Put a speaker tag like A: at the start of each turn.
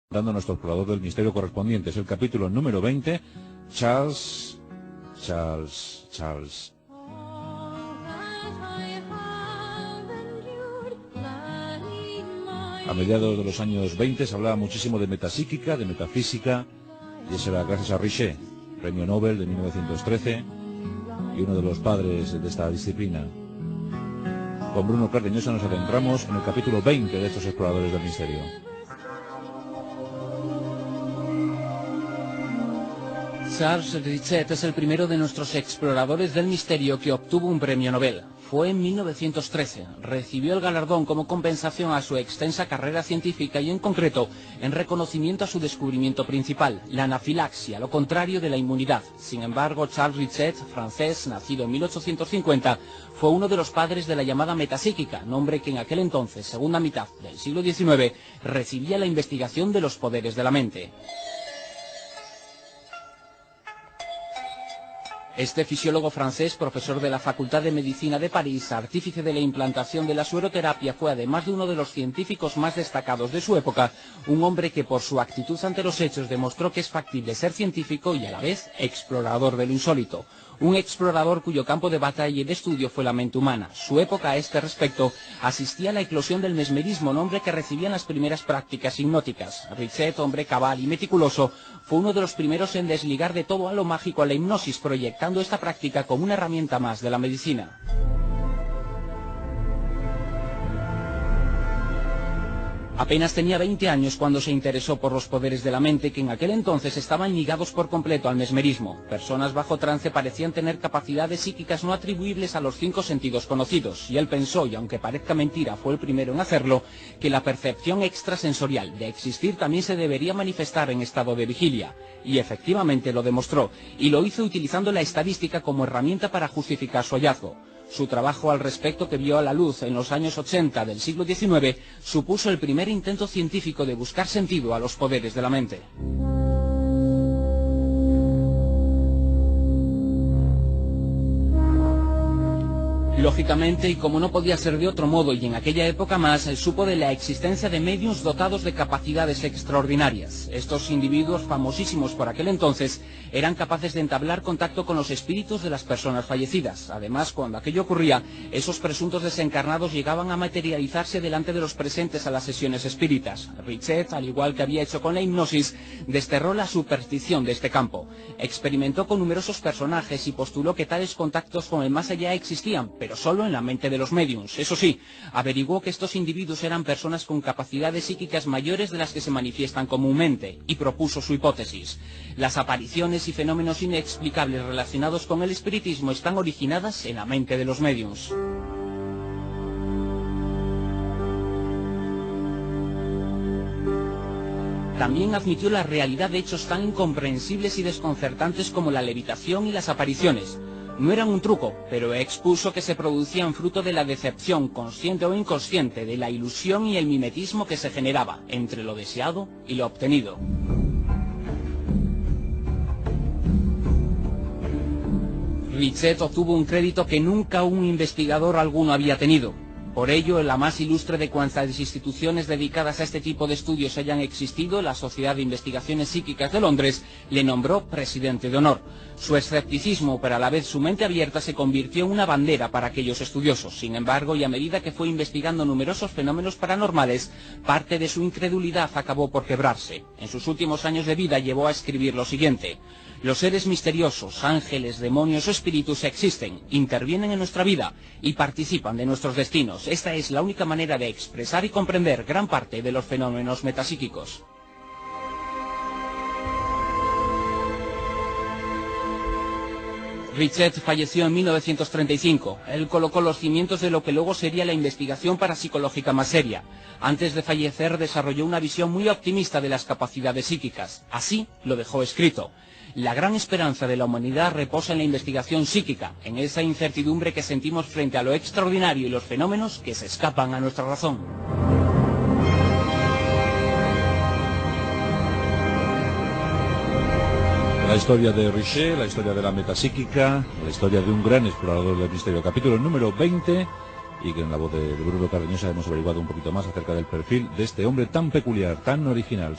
A: dando nuestro explorador del misterio correspondiente. Es el capítulo número 20, Charles. A mediados de los años 20 se hablaba muchísimo de metapsíquica, de metafísica, y eso era gracias a Richer, premio Nobel de 1913, y uno de los padres de esta disciplina. Con Bruno Cardeñosa nos adentramos en el capítulo 20 de estos exploradores del misterio.
B: Charles Richet es el primero de nuestros exploradores del misterio que obtuvo un premio Nobel. Fue en 1913. Recibió el galardón como compensación a su extensa carrera científica y en concreto en reconocimiento a su descubrimiento principal, la anafilaxia, lo contrario de la inmunidad. Sin embargo, Charles Richet, francés, nacido en 1850, fue uno de los padres de la llamada metapsíquica, nombre que en aquel entonces, segunda mitad del siglo XIX, recibía la investigación de los poderes de la mente. Este fisiólogo francés, profesor de la Facultad de Medicina de París, artífice de la implantación de la sueroterapia, fue además de uno de los científicos más destacados de su época, un hombre que por su actitud ante los hechos demostró que es factible ser científico y a la vez explorador de lo insólito. Un explorador cuyo campo de batalla y de estudio fue la mente humana. Su época a este respecto asistía a la eclosión del mesmerismo, nombre que recibían las primeras prácticas hipnóticas. Richet, hombre cabal y meticuloso, fue uno de los primeros en desligar de todo a lo mágico a la hipnosis, proyectando esta práctica como una herramienta más de la medicina. Apenas tenía 20 años cuando se interesó por los poderes de la mente, que en aquel entonces estaban ligados por completo al mesmerismo. Personas bajo trance parecían tener capacidades psíquicas no atribuibles a los 5 sentidos conocidos, y él pensó, y aunque parezca mentira, fue el primero en hacerlo, que la percepción extrasensorial de existir también se debería manifestar en estado de vigilia. Y efectivamente lo demostró, y lo hizo utilizando la estadística como herramienta para justificar su hallazgo. Su trabajo al respecto, que vio a la luz en los años 80 del siglo XIX, supuso el primer intento científico de buscar sentido a los poderes de la mente. Lógicamente, y como no podía ser de otro modo, y en aquella época más, supo de la existencia de mediums dotados de capacidades extraordinarias. Estos individuos, famosísimos por aquel entonces, eran capaces de entablar contacto con los espíritus de las personas fallecidas. Además, cuando aquello ocurría, esos presuntos desencarnados llegaban a materializarse delante de los presentes a las sesiones espíritas. Richet, al igual que había hecho con la hipnosis, desterró la superstición de este campo. Experimentó con numerosos personajes y postuló que tales contactos con el más allá existían, pero solo en la mente de los médiums. Eso sí, averiguó que estos individuos eran personas con capacidades psíquicas mayores de las que se manifiestan comúnmente, y propuso su hipótesis. Las apariciones y fenómenos inexplicables relacionados con el espiritismo están originadas en la mente de los médiums. También admitió la realidad de hechos tan incomprensibles y desconcertantes como la levitación y las apariciones. No eran un truco, pero expuso que se producían fruto de la decepción, consciente o inconsciente, de la ilusión y el mimetismo que se generaba entre lo deseado y lo obtenido. Richet obtuvo un crédito que nunca un investigador alguno había tenido. Por ello, la más ilustre de cuantas instituciones dedicadas a este tipo de estudios hayan existido, la Sociedad de Investigaciones Psíquicas de Londres, le nombró presidente de honor. Su escepticismo, pero a la vez su mente abierta, se convirtió en una bandera para aquellos estudiosos. Sin embargo, y a medida que fue investigando numerosos fenómenos paranormales, parte de su incredulidad acabó por quebrarse. En sus últimos años de vida llevó a escribir lo siguiente: los seres misteriosos, ángeles, demonios o espíritus existen, intervienen en nuestra vida y participan de nuestros destinos. Esta es la única manera de expresar y comprender gran parte de los fenómenos metapsíquicos. Richet falleció en 1935. Él colocó los cimientos de lo que luego sería la investigación parapsicológica más seria. Antes de fallecer desarrolló una visión muy optimista de las capacidades psíquicas. Así lo dejó escrito: la gran esperanza de la humanidad reposa en la investigación psíquica, en esa incertidumbre que sentimos frente a lo extraordinario y los fenómenos que se escapan a nuestra razón.
A: La historia de Richer, la historia de la metapsíquica, la historia de un gran explorador del misterio. Capítulo número 20, y que en la voz de Bruno Cardeñosa hemos averiguado un poquito más acerca del perfil de este hombre tan peculiar, tan original.